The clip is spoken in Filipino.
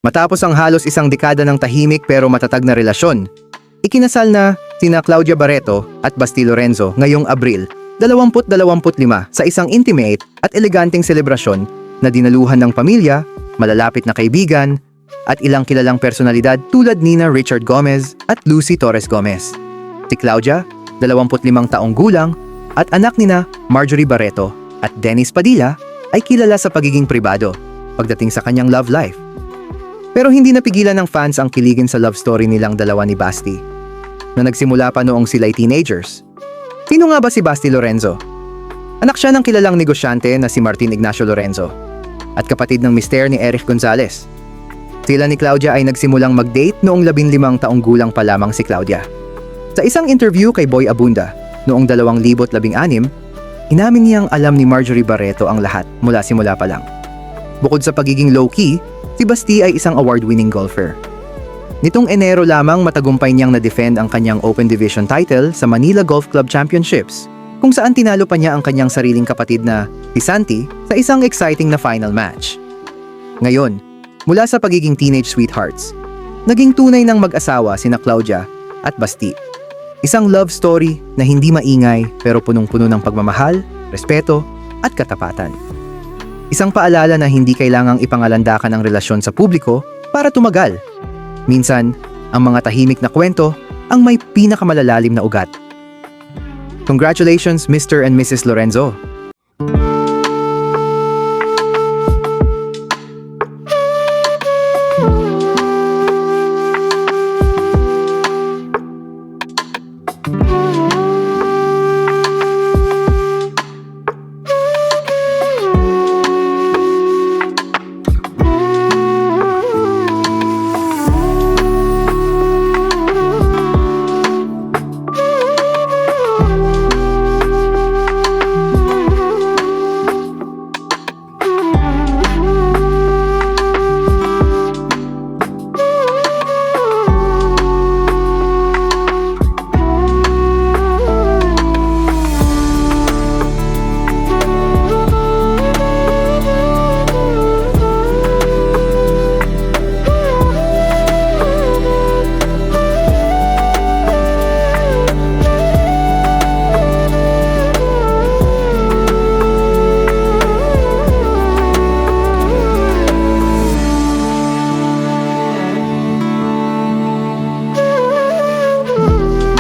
Matapos ang halos isang dekada ng tahimik pero matatag na relasyon, ikinasal na sina Claudia Barreto at Basti Lorenzo ngayong Abril 2025 sa isang intimate at eleganteng selebrasyon na dinaluhan ng pamilya, malalapit na kaibigan, at ilang kilalang personalidad tulad nina Richard Gomez at Lucy Torres Gomez. Si Claudia, 25 taong gulang, at anak nina Marjorie Barreto at Dennis Padilla ay kilala sa pagiging pribado pagdating sa kanyang love life. Pero hindi napigilan ng fans ang kiligin sa love story nilang dalawa ni Basti, na nagsimula pa noong sila'y teenagers. Sino nga ba si Basti Lorenzo? Anak siya ng kilalang negosyante na si Martin Ignacio Lorenzo at kapatid ng mister ni Eric Gonzalez. Sila ni Claudia ay nagsimulang mag-date noong 15 taong gulang pa lamang si Claudia. Sa isang interview kay Boy Abunda noong 2016, inamin niyang alam ni Marjorie Barreto ang lahat mula simula pa lang. Bukod sa pagiging low-key, si Basti ay isang award-winning golfer. Nitong Enero lamang matagumpay niyang na-defend ang kanyang Open Division title sa Manila Golf Club Championships, kung saan tinalo pa niya ang kanyang sariling kapatid na si Santi sa isang exciting na final match. Ngayon, mula sa pagiging teenage sweethearts, naging tunay ng mag-asawa sina Claudia at Basti. Isang love story na hindi maingay pero punong-puno ng pagmamahal, respeto at katapatan. Isang paalala na hindi kailangang ipangalandakan ang relasyon sa publiko para tumagal. Minsan, ang mga tahimik na kwento ang may pinakamalalalim na ugat. Congratulations, Mr. and Mrs. Lorenzo!